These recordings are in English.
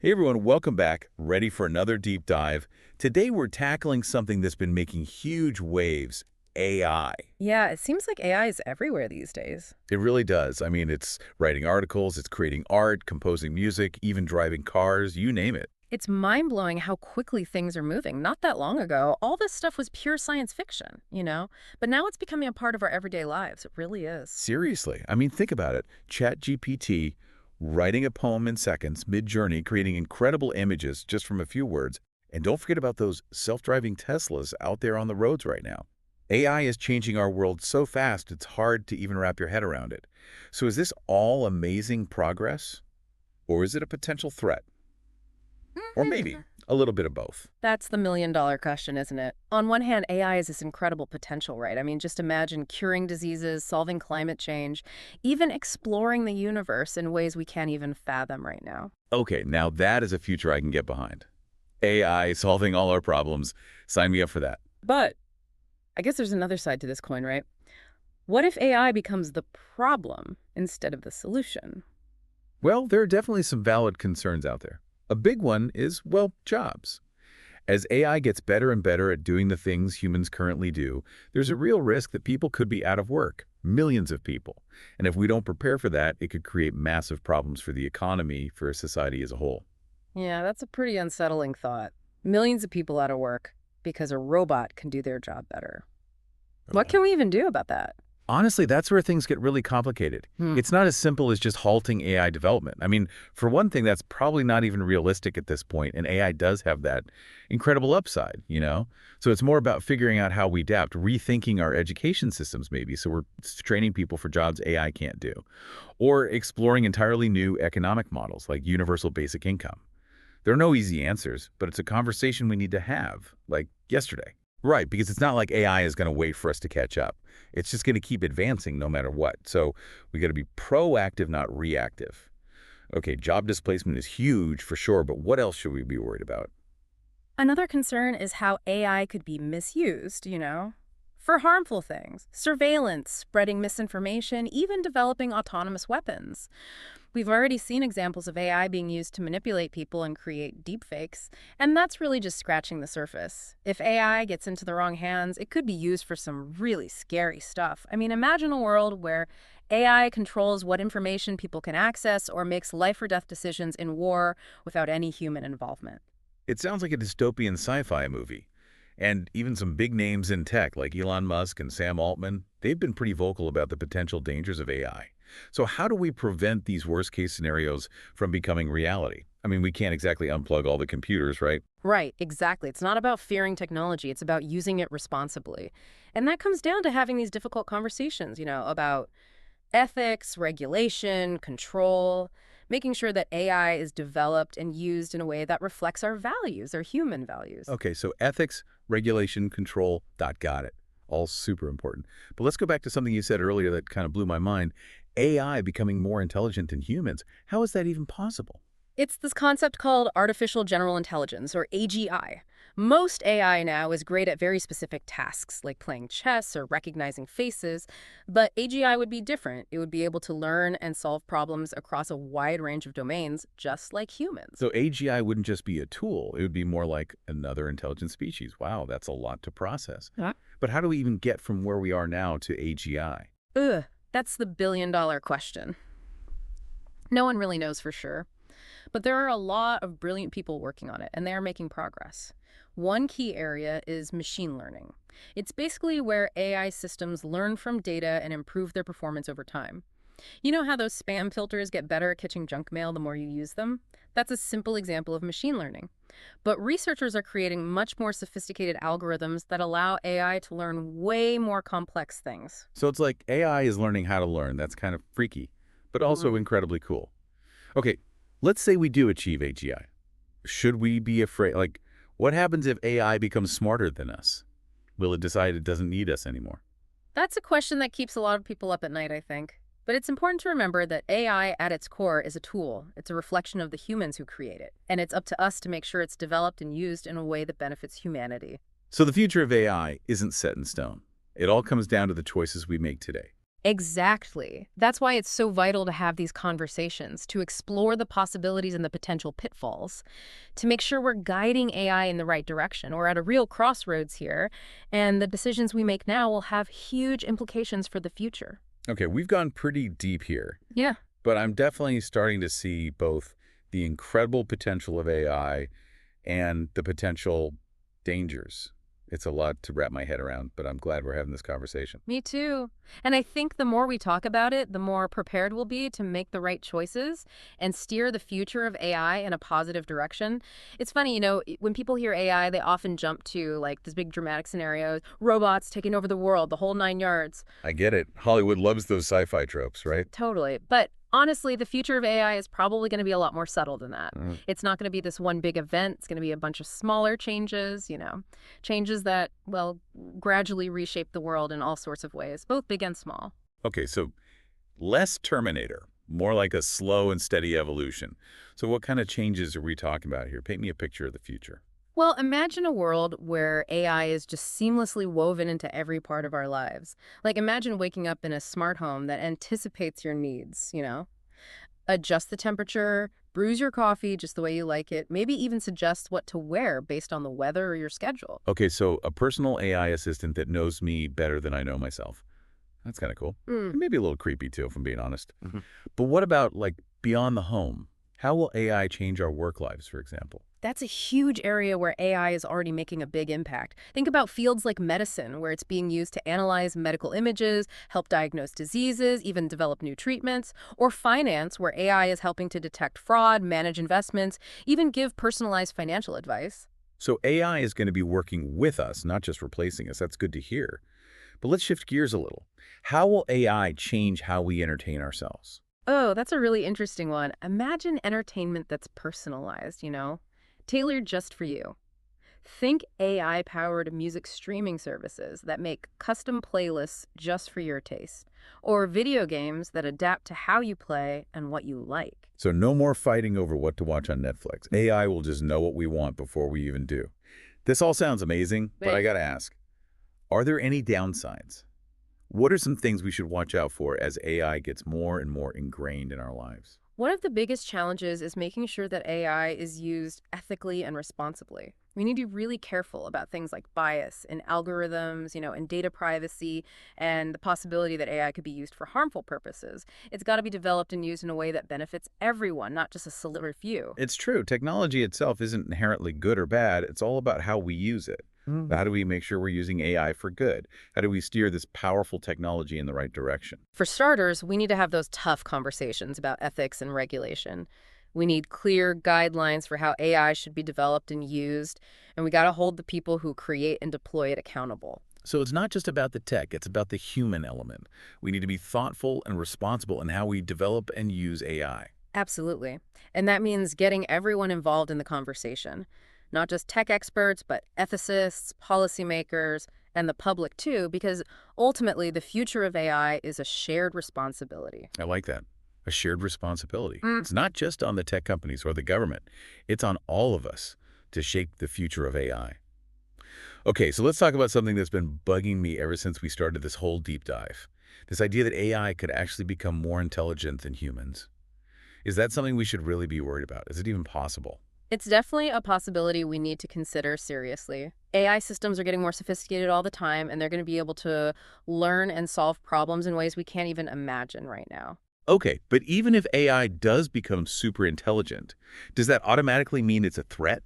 Hey everyone, welcome back. Ready for another deep dive? Today we're tackling something that's been making huge waves, AI. Yeah, it seems like AI is everywhere these days. It really does. I mean, it's writing articles, it's creating art, composing music, even driving cars, you name it. It's mind-blowing how quickly things are moving. Not that long ago, all this stuff was pure science fiction. But now it's becoming a part of our everyday lives. It really is. Seriously. I mean, think about it. ChatGPT, writing a poem in seconds, mid-journey, creating incredible images just from a few words. And don't forget about those self-driving Teslas out there on the roads right now. AI is changing our world so fast, it's hard to even wrap your head around it. So is this all amazing progress? Or is it a potential threat? Or maybe Mhm. a little bit of both. That's the million-dollar question, isn't it? On one hand, AI has this incredible potential, right? I mean, just imagine curing diseases, solving climate change, even exploring the universe in ways we can't even fathom right now. Okay, now that is a future I can get behind. AI solving all our problems. Sign me up for that. But I guess there's another side to this coin, right? What if AI becomes the problem instead of the solution? Well, there are definitely some valid concerns out there. A big one is, well, jobs. As AI gets better and better at doing the things humans currently do, there's a real risk that people could be out of work, millions of people. And if we don't prepare for that, it could create massive problems for the economy, for society as a whole. Yeah, that's a pretty unsettling thought. Millions of people out of work because a robot can do their job better. What Oh. can we even do about that? Honestly, that's where things get really complicated. Hmm. It's not as simple as just halting AI development. I mean, for one thing, that's probably not even realistic at this point, and AI does have that incredible upside? So it's more about figuring out how we adapt, rethinking our education systems maybe, so we're training people for jobs AI can't do, or exploring entirely new economic models like universal basic income. There are no easy answers, but it's a conversation we need to have, like yesterday. Right, because it's not like AI is going to wait for us to catch up. It's just going to keep advancing no matter what. So we got to be proactive, not reactive. Okay, job displacement is huge for sure, but what else should we be worried about? Another concern is how AI could be misused, for harmful things. Surveillance, spreading misinformation, even developing autonomous weapons. We've already seen examples of AI being used to manipulate people and create deepfakes, and that's really just scratching the surface. If AI gets into the wrong hands, it could be used for some really scary stuff. I mean, imagine a world where AI controls what information people can access or makes life or death decisions in war without any human involvement. It sounds like a dystopian sci-fi movie. And even some big names in tech like Elon Musk and Sam Altman, they've been pretty vocal about the potential dangers of AI. So how do we prevent these worst-case scenarios from becoming reality? I mean, we can't exactly unplug all the computers, right? Right, exactly. It's not about fearing technology, it's about using it responsibly. And that comes down to having these difficult conversations, about ethics, regulation, control, making sure that AI is developed and used in a way that reflects our values, our human values. Okay, so ethics, regulation, control, got it. All super important. But let's go back to something you said earlier that kind of blew my mind. AI becoming more intelligent than humans. How is that even possible? It's this concept called artificial general intelligence, or AGI. Most AI now is great at very specific tasks, like playing chess or recognizing faces, but AGI would be different. It would be able to learn and solve problems across a wide range of domains, just like humans. So AGI wouldn't just be a tool. It would be more like another intelligent species. Wow, that's a lot to process. Huh? But how do we even get from where we are now to AGI? Ugh, that's the billion-dollar question. No one really knows for sure. But there are a lot of brilliant people working on it, and they are making progress. One key area is machine learning. It's basically where AI systems learn from data and improve their performance over time. You know how those spam filters get better at catching junk mail the more you use them? That's a simple example of machine learning. But researchers are creating much more sophisticated algorithms that allow AI to learn way more complex things. So it's like AI is learning how to learn. That's kind of freaky, but also Mhm. incredibly cool. Okay, let's say we do achieve AGI. Should we be afraid? Like, what happens if AI becomes smarter than us? Will it decide it doesn't need us anymore? That's a question that keeps a lot of people up at night, I think. But it's important to remember that AI at its core is a tool. It's a reflection of the humans who create it. And it's up to us to make sure it's developed and used in a way that benefits humanity. So the future of AI isn't set in stone. It all comes down to the choices we make today. Exactly. That's why it's so vital to have these conversations, to explore the possibilities and the potential pitfalls, to make sure we're guiding AI in the right direction. We're at a real crossroads here, and the decisions we make now will have huge implications for the future. Okay, we've gone pretty deep here, Yeah. but I'm definitely starting to see both the incredible potential of AI and the potential dangers. It's a lot to wrap my head around, but I'm glad we're having this conversation. Me too. And I think the more we talk about it, the more prepared we'll be to make the right choices and steer the future of AI in a positive direction. It's funny, when people hear AI, they often jump to like this big dramatic scenario, robots taking over the world, the whole nine yards. I get it. Hollywood loves those sci-fi tropes, right? Totally. But honestly, the future of AI is probably going to be a lot more subtle than that. Mm. It's not going to be this one big event. It's going to be a bunch of smaller changes, changes that, well, gradually reshape the world in all sorts of ways, both big and small. Okay, so less Terminator, more like a slow and steady evolution. So what kind of changes are we talking about here? Paint me a picture of the future. Well, imagine a world where AI is just seamlessly woven into every part of our lives. Like, imagine waking up in a smart home that anticipates your needs, adjust the temperature, brews your coffee just the way you like it, maybe even suggest what to wear based on the weather or your schedule. Okay, so a personal AI assistant that knows me better than I know myself. That's kind of cool. Mm. And maybe a little creepy, too, if I'm being honest. Mhm. But what about, like, beyond the home? How will AI change our work lives, for example? That's a huge area where AI is already making a big impact. Think about fields like medicine, where it's being used to analyze medical images, help diagnose diseases, even develop new treatments, or finance, where AI is helping to detect fraud, manage investments, even give personalized financial advice. So AI is going to be working with us, not just replacing us. That's good to hear. But let's shift gears a little. How will AI change how we entertain ourselves? Oh, that's a really interesting one. Imagine entertainment that's personalized, tailored just for you. Think AI-powered music streaming services that make custom playlists just for your taste, or video games that adapt to how you play and what you like. So no more fighting over what to watch on Netflix. AI will just know what we want before we even do. This all sounds amazing, but I Right. got to ask, are there any downsides? What are some things we should watch out for as AI gets more and more ingrained in our lives? One of the biggest challenges is making sure that AI is used ethically and responsibly. We need to be really careful about things like bias in algorithms, and data privacy, and the possibility that AI could be used for harmful purposes. It's got to be developed and used in a way that benefits everyone, not just a select few. It's true. Technology itself isn't inherently good or bad. It's all about how we use it. How do we make sure we're using AI for good? How do we steer this powerful technology in the right direction? For starters, we need to have those tough conversations about ethics and regulation. We need clear guidelines for how AI should be developed and used, and we got to hold the people who create and deploy it accountable. So it's not just about the tech, it's about the human element. We need to be thoughtful and responsible in how we develop and use AI. Absolutely. And that means getting everyone involved in the conversation, not just tech experts, but ethicists, policymakers, and the public too, because ultimately the future of AI is a shared responsibility. I like that. A shared responsibility. Mm. It's not just on the tech companies or the government. It's on all of us to shape the future of AI. Okay, so let's talk about something that's been bugging me ever since we started this whole deep dive. This idea that AI could actually become more intelligent than humans. Is that something we should really be worried about? Is it even possible? It's definitely a possibility we need to consider seriously. AI systems are getting more sophisticated all the time, and they're going to be able to learn and solve problems in ways we can't even imagine right now. Okay, but even if AI does become super intelligent, does that automatically mean it's a threat?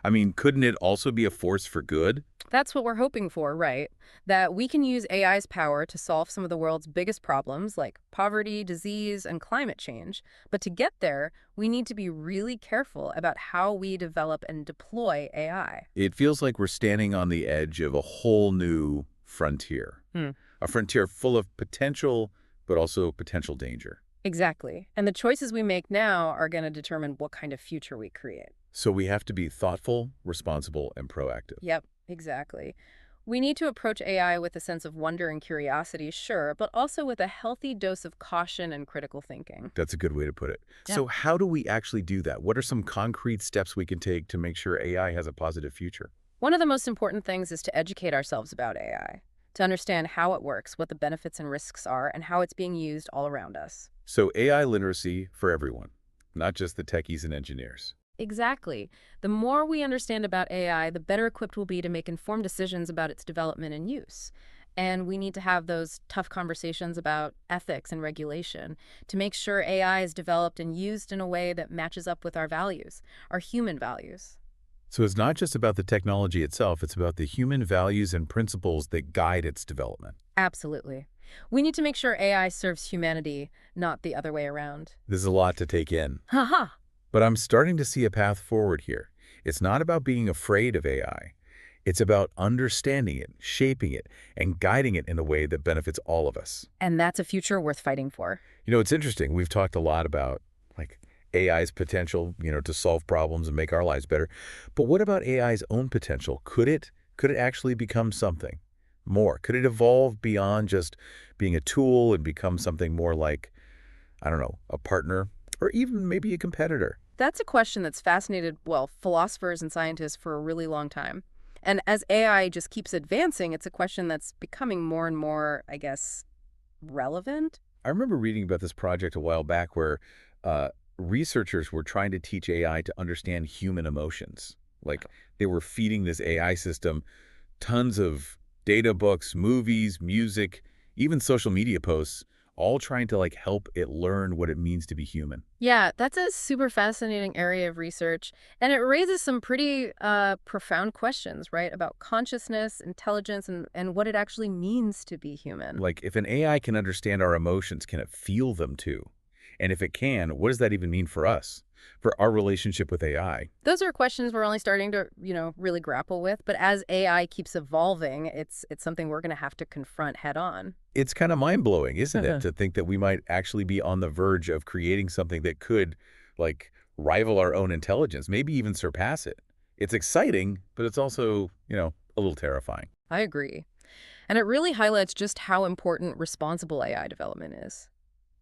I mean, couldn't it also be a force for good? That's what we're hoping for, right? That we can use AI's power to solve some of the world's biggest problems like poverty, disease, and climate change. But to get there, we need to be really careful about how we develop and deploy AI. It feels like we're standing on the edge of a whole new frontier. Hmm. A frontier full of potential, but also potential danger. Exactly. And the choices we make now are going to determine what kind of future we create. So we have to be thoughtful, responsible, and proactive. Yep, exactly. We need to approach AI with a sense of wonder and curiosity, sure, but also with a healthy dose of caution and critical thinking. That's a good way to put it. Yeah. So how do we actually do that? What are some concrete steps we can take to make sure AI has a positive future? One of the most important things is to educate ourselves about AI, to understand how it works, what the benefits and risks are, and how it's being used all around us. So AI literacy for everyone, not just the techies and engineers. Exactly. The more we understand about AI, the better equipped we'll be to make informed decisions about its development and use. And we need to have those tough conversations about ethics and regulation to make sure AI is developed and used in a way that matches up with our values, our human values. So it's not just about the technology itself, it's about the human values and principles that guide its development. Absolutely. We need to make sure AI serves humanity, not the other way around. This is a lot to take in. Haha. But I'm starting to see a path forward here. It's not about being afraid of AI. It's about understanding it, shaping it, and guiding it in a way that benefits all of us. And that's a future worth fighting for. It's interesting. We've talked a lot about like AI's potential, to solve problems and make our lives better. But what about AI's own potential? Could it actually become something more? Could it evolve beyond just being a tool and become something more like, I don't know, a partner or even maybe a competitor? That's a question that's fascinated, well, philosophers and scientists for a really long time. And as AI just keeps advancing, it's a question that's becoming more and more, I guess, relevant. I remember reading about this project a while back where uh, researchers were trying to teach AI to understand human emotions. Like they were feeding this AI system tons of data books, movies, music, even social media posts, all trying to help it learn what it means to be human. Yeah, that's a super fascinating area of research. And it raises some pretty profound questions, right, about consciousness, intelligence, and what it actually means to be human. Like if an AI can understand our emotions, can it feel them too? And if it can, what does that even mean for us, for our relationship with AI? Those are questions we're only starting to, really grapple with. But as AI keeps evolving, it's something we're going to have to confront head on. It's kind of mind-blowing, isn't it, to think that we might actually be on the verge of creating something that could, like, rival our own intelligence, maybe even surpass it. It's exciting, but it's also, a little terrifying. I agree. And it really highlights just how important responsible AI development is.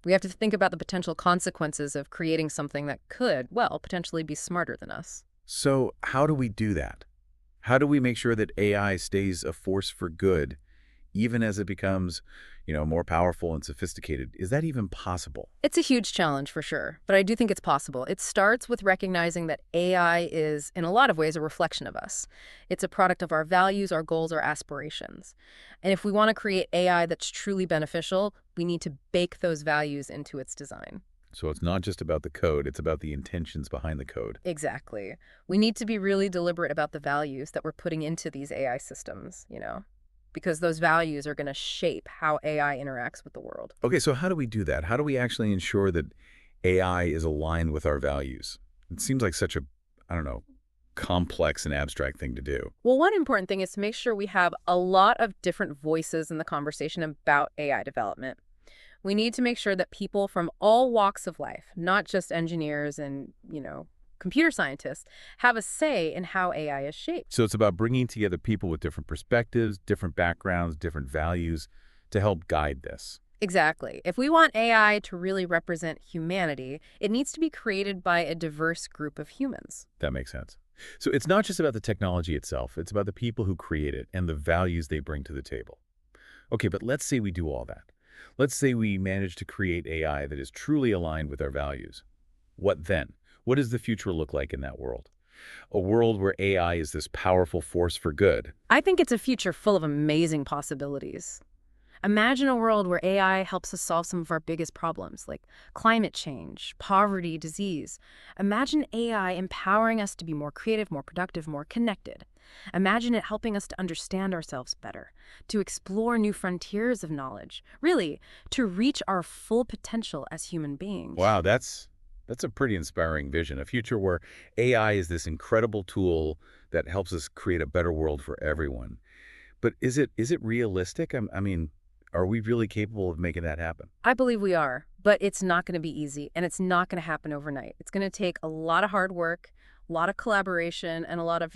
We have to think about the potential consequences of creating something that could, well, potentially be smarter than us. So how do we do that? How do we make sure that AI stays a force for good, even as it becomes, more powerful and sophisticated? Is that even possible? It's a huge challenge for sure, but I do think it's possible. It starts with recognizing that AI is, in a lot of ways, a reflection of us. It's a product of our values, our goals, our aspirations. And if we want to create AI that's truly beneficial, we need to bake those values into its design. So it's not just about the code, it's about the intentions behind the code. Exactly. We need to be really deliberate about the values that we're putting into these AI systems, because those values are going to shape how AI interacts with the world. Okay, so how do we do that? How do we actually ensure that AI is aligned with our values? It seems like such a, I don't know, complex and abstract thing to do. Well, one important thing is to make sure we have a lot of different voices in the conversation about AI development. We need to make sure that people from all walks of life, not just engineers and, computer scientists, have a say in how AI is shaped. So it's about bringing together people with different perspectives, different backgrounds, different values to help guide this. Exactly. If we want AI to really represent humanity, it needs to be created by a diverse group of humans. That makes sense. So it's not just about the technology itself, it's about the people who create it and the values they bring to the table. Okay, but let's say we do all that. Let's say we manage to create AI that is truly aligned with our values. What then? What does the future look like in that world? A world where AI is this powerful force for good. I think it's a future full of amazing possibilities. Imagine a world where AI helps us solve some of our biggest problems, like climate change, poverty, disease. Imagine AI empowering us to be more creative, more productive, more connected. Imagine it helping us to understand ourselves better, to explore new frontiers of knowledge, really, to reach our full potential as human beings. Wow, that's a pretty inspiring vision. A future where AI is this incredible tool that helps us create a better world for everyone. But is it realistic? I mean, are we really capable of making that happen? I believe we are, but it's not going to be easy, and it's not going to happen overnight. It's going to take a lot of hard work, a lot of collaboration, and a lot of,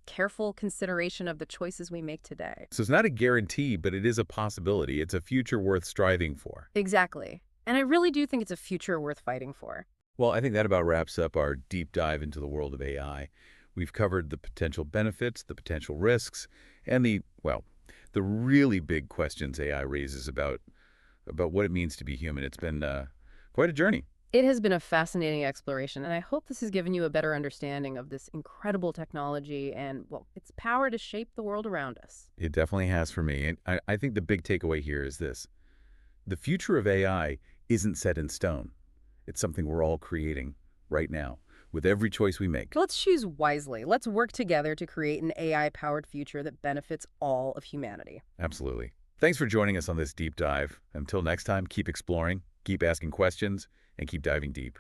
careful consideration of the choices we make today. So it's not a guarantee, but it is a possibility. It's a future worth striving for. Exactly. And I really do think it's a future worth fighting for. Well, I think that about wraps up our deep dive into the world of AI. We've covered the potential benefits, the potential risks, and the, well, The really big questions AI raises about what it means to be human. It's been quite a journey. It has been a fascinating exploration, and I hope this has given you a better understanding of this incredible technology and, well, its power to shape the world around us. It definitely has for me. And I think the big takeaway here is this. The future of AI isn't set in stone. It's something we're all creating right now with every choice we make. Let's choose wisely. Let's work together to create an AI-powered future that benefits all of humanity. Absolutely. Thanks for joining us on this deep dive. Until next time, keep exploring, keep asking questions, and keep diving deep.